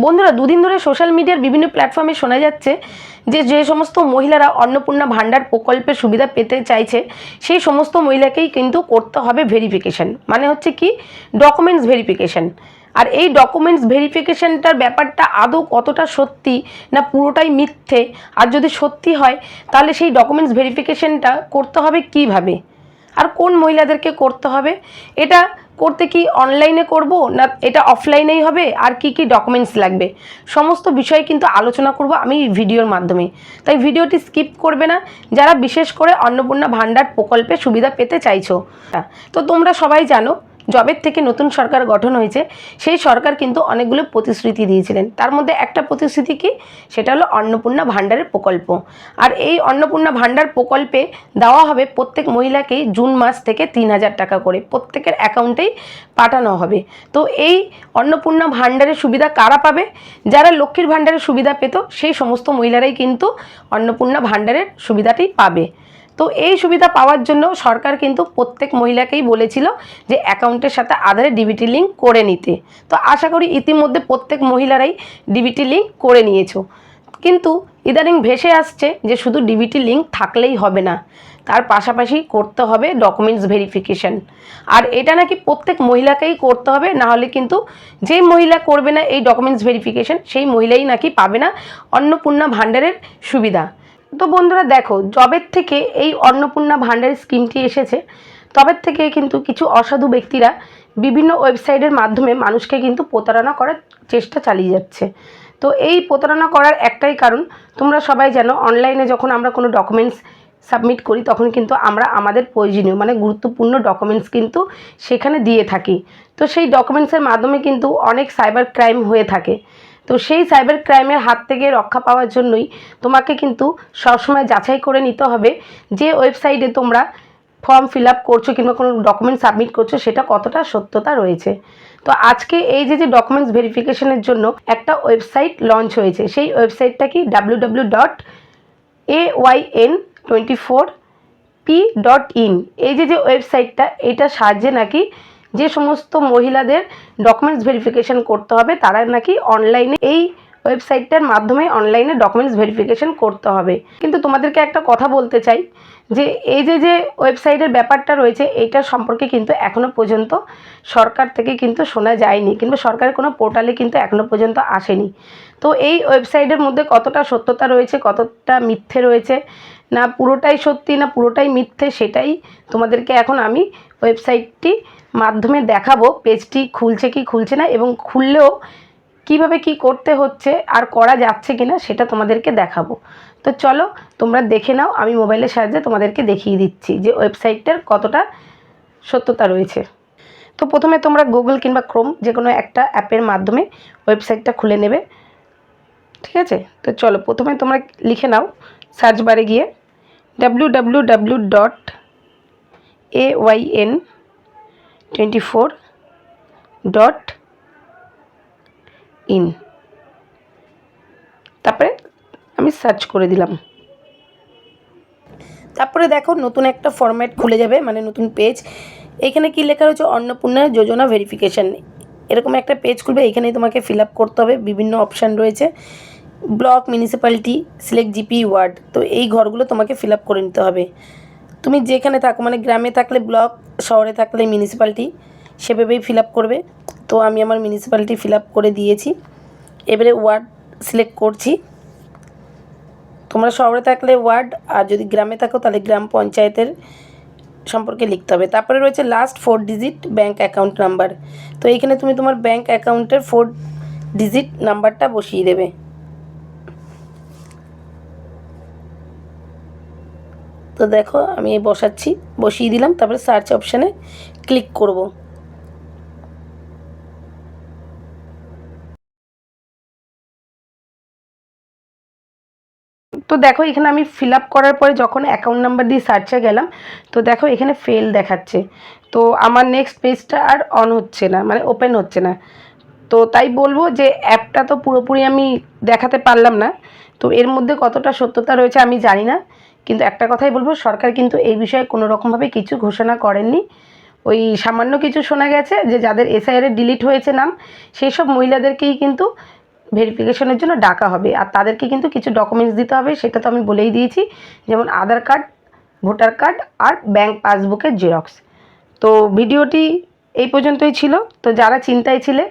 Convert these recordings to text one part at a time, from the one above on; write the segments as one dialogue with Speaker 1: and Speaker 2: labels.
Speaker 1: বন্ধুরা, দুদিন ধরে সোশ্যাল মিডিয়ার বিভিন্ন প্ল্যাটফর্মে শোনা যাচ্ছে যে সমস্ত মহিলারা অন্নপূর্ণা ভাণ্ডার প্রকল্পের সুবিধা পেতে চাইছে সেই সমস্ত মহিলাকেই কিন্তু করতে হবে ভেরিফিকেশন। মানে হচ্ছে কি, ডকুমেন্টস ভেরিফিকেশন। আর এই ডকুমেন্টস ভেরিফিকেশনটার ব্যাপারটা আদৌ কতটা সত্যি না পুরোটাই মিথ্যে, আর যদি সত্যি হয় তাহলে সেই ডকুমেন্টস ভেরিফিকেশনটা করতে হবে কিভাবে, আর কোন মহিলাদেরকে করতে হবে, এটা করতে কি অনলাইনে করব না এটা অফলাইনেই হবে, আর কি কি ডকুমেন্টস লাগবে, সমস্ত বিষয়ে কিন্তু আলোচনা করব আমি এই ভিডিওর মাধ্যমে। তাই ভিডিওটি স্কিপ করবে না যারা বিশেষ করে অন্নপূর্ণা ভাণ্ডার প্রকল্পে সুবিধা পেতে চাইছো। তো তোমরা সবাই জানো, জবের থেকে নতুন সরকার গঠন হয়েছে, সেই সরকার কিন্তু অনেকগুলো প্রতিশ্রুতি দিয়েছিলেন। তার মধ্যে একটা প্রতিশ্রুতি কি, সেটা হলো অন্নপূর্ণা ভাণ্ডারের প্রকল্প। আর এই অন্নপূর্ণা ভাণ্ডার প্রকল্পে দেওয়া হবে প্রত্যেক মহিলাকেই জুন মাস থেকে ৩,০০০ টাকা করে প্রত্যেকের অ্যাকাউন্টেই পাঠানো হবে। তো এই অন্নপূর্ণা ভাণ্ডারের সুবিধা কারা পাবে? যারা লক্ষ্মীর ভাণ্ডারের সুবিধা পেত সেই সমস্ত মহিলারাই কিন্তু অন্নপূর্ণা ভাণ্ডারের সুবিধাটি পাবে। তো এই সুবিধা পাওয়ার জন্য সরকার কিন্তু প্রত্যেক মহিলাকেই বলেছিল যে অ্যাকাউন্টের সাথে আধারে ডিবিটি লিঙ্ক করে নিতে। তো আশা করি ইতিমধ্যে প্রত্যেক মহিলারাই ডিবিটি লিঙ্ক করে নিয়েছো। কিন্তু ইদানিং ভেসে আসছে যে শুধু ডিবিটি লিঙ্ক থাকলেই হবে না, তার পাশাপাশি করতে হবে ডকুমেন্টস ভেরিফিকেশন। আর এটা নাকি প্রত্যেক মহিলাকেই করতে হবে, না হলে কিন্তু যে মহিলা করবে না এই ডকুমেন্টস ভেরিফিকেশন সেই মহিলাই নাকি পাবে না অন্নপূর্ণা ভাণ্ডারের সুবিধা। তো বন্ধুরা দেখো, জবের থেকে এই অন্নপূর্ণা ভাণ্ডারের স্কিমটি এসেছে, তবের থেকে কিন্তু কিছু অসাধু ব্যক্তিরা বিভিন্ন ওয়েবসাইটের মাধ্যমে মানুষকে কিন্তু প্রতারণা করার চেষ্টা চালিয়ে যাচ্ছে। তো এই প্রতারণা করার একটাই কারণ, তোমরা সবাই জানো অনলাইনে যখন আমরা কোনো ডকুমেন্টস সাবমিট করি তখন কিন্তু আমরা আমাদের প্রয়োজনীয় মানে গুরুত্বপূর্ণ ডকুমেন্টস কিন্তু সেখানে দিয়ে থাকি। তো সেই ডকুমেন্টসের মাধ্যমে কিন্তু অনেক সাইবার ক্রাইম হয়ে থাকে। তো সেই সাইবার ক্রাইমের হাত থেকে রক্ষা পাওয়ার জন্যই তোমাকে কিন্তু সবসময় যাচাই করে নিতে হবে যে ওয়েবসাইটে তোমরা ফর্ম ফিল আপ করছো কিংবা কোনো ডকুমেন্ট সাবমিট করছো সেটা কতটা সত্যতা রয়েছে। তো আজকে এই যে ডকুমেন্টস ভেরিফিকেশনের জন্য একটা ওয়েবসাইট লঞ্চ হয়েছে, সেই ওয়েবসাইটটা কি www.ayn24p.in। এই যে ওয়েবসাইটটা, এটার সাহায্যে নাকি যে সমস্ত মহিলাদের ডকুমেন্টস ভেরিফিকেশন করতে হবে তারা নাকি অনলাইনে এই ওয়েবসাইটটার মাধ্যমে অনলাইনে ডকুমেন্টস ভেরিফিকেশন করতে হবে। কিন্তু তোমাদেরকে একটা কথা বলতে চাই যে এই যে ওয়েবসাইটের ব্যাপারটা রয়েছে এইটার সম্পর্কে কিন্তু এখনও পর্যন্ত সরকার থেকে কিন্তু শোনা যায়নি, কিংবা সরকারের কোনো পোর্টালে কিন্তু এখনও পর্যন্ত আসেনি। তো এই ওয়েবসাইটের মধ্যে কতটা সত্যতা রয়েছে কতটা মিথ্যে রয়েছে, না পুরোটাই সত্যি না পুরোটাই মিথ্যে, সেটাই তোমাদেরকে এখন আমি ওয়েবসাইটটি মাধ্যমে দেখাবো। পেজটি খুলছে কি খুলছে না এবং খুললেও কিভাবে কি করতে হচ্ছে আর করা যাচ্ছে কিনা সেটা তোমাদেরকে দেখাবো। তো চলো তোমরা দেখে নাও, আমি মোবাইলের সাহায্যে তোমাদেরকে দেখিয়ে দিচ্ছি যে ওয়েবসাইটটার কতটা সত্যতা রয়েছে। তো প্রথমে তোমরা গুগল কিংবা ক্রোম যে কোনো একটা অ্যাপের মাধ্যমে ওয়েবসাইটটা খুলে নেবে, ঠিক আছে? তো চলো প্রথমে তোমরা লিখে নাও সার্চ বারে গিয়ে www.ayn24.in। তারপরে আমি সার্চ করে দিলাম। তারপরে দেখো নতুন একটা ফরম্যাট খুলে যাবে, মানে নতুন পেজ। এখানে কি লেখা রয়েছে, অন্নপূর্ণা যোজনা ভেরিফিকেশান, এরকম একটা পেজ খুলবে। এখানেই তোমাকে ফিল আপ করতে হবে, বিভিন্ন অপশান রয়েছে, block, municipality, select GP, ward. তো এই ঘরগুলো তোমাকে ফিল আপ করে নিতে হবে। তুমি যেখানে থাকো, মানে গ্রামে থাকলে ব্লক, শহরে থাকলে মিউনিসিপ্যালিটি, সেভাবেই ফিল আপ করবে। তো আমি আমার মিউনিসিপ্যালিটি ফিল আপ করে দিয়েছি। এবারে ওয়ার্ড সিলেক্ট করছি। তোমরা শহরে থাকলে ওয়ার্ড, আর যদি গ্রামে থাকো তাহলে গ্রাম পঞ্চায়েতের সম্পর্কে লিখতে হবে। তারপরে রয়েছে last 4 digit bank account number. তো এইখানে তুমি তোমার ব্যাঙ্ক অ্যাকাউন্টের 4 ডিজিট নাম্বারটা বসিয়ে দেবে। তো দেখো আমি বসাচ্ছি, বসিয়ে দিলাম। তারপরে সার্চ অপশানে ক্লিক করব। তো দেখো এখানে আমি ফিল আপ করার পরে যখন অ্যাকাউন্ট নাম্বার দিয়ে সার্চে গেলাম, তো দেখো এখানে ফেল দেখাচ্ছে। তো আমার নেক্সট পেজটা আর অন হচ্ছে না, মানে ওপেন হচ্ছে না। তো তাই বলবো যে অ্যাপটা তো পুরোপুরি আমি দেখাতে পারলাম না। তো এর মধ্যে কতটা সত্যতা রয়েছে আমি জানি না, কিন্তু একটা কথাই বলবো, সরকার কিন্তু এই বিষয়ে কোনো রকমভাবে কিছু ঘোষণা করেননি। ওই সামান্য কিছু শোনা গেছে যে যাদের এসআইআরে ডিলিট হয়েছে নাম, সেই সব মহিলাদেরকেই কিন্তু ভেরিফিকেশনের জন্য ডাকা হবে, আর তাদেরকে কিন্তু কিছু ডকুমেন্টস দিতে হবে, সেটা তো আমি বলেই দিয়েছি, যেমন আধার কার্ড, ভোটার কার্ড আর ব্যাঙ্ক পাসবুকের জেরক্স। তো ভিডিওটি এই পর্যন্তই ছিল। তো যারা চিন্তায় ছিলে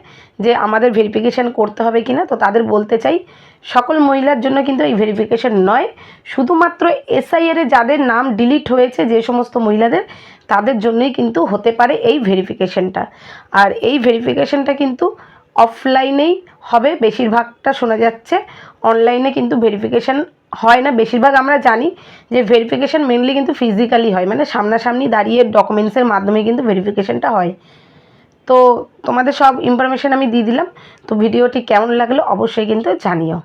Speaker 1: যে আমাদের ভেরিফিকেশান করতে হবে কি না, তো তাদের বলতে চাই সকল মহিলার জন্য কিন্তু এই ভেরিফিকেশান নয়, শুধুমাত্র এসআইআরে যাদের নাম ডিলিট হয়েছে যে সমস্ত মহিলাদের, তাদের জন্যই কিন্তু হতে পারে এই ভেরিফিকেশানটা। আর এই ভেরিফিকেশানটা কিন্তু অফলাইনেই হবে, বেশিরভাগটা শোনা যাচ্ছে অনলাইনে কিন্তু ভেরিফিকেশান হয় না। বেশিরভাগ আমরা জানি যে ভেরিফিকেশান মেনলি কিন্তু ফিজিক্যালি হয়, মানে সামনাসামনি দাঁড়িয়ে ডকুমেন্টসের মাধ্যমে কিন্তু ভেরিফিকেশানটা হয়। তো তোমাদের সব ইনফরমেশান আমি দিয়ে দিলাম। তো ভিডিওটি কেমন লাগলো অবশ্যই কিন্তু জানিও।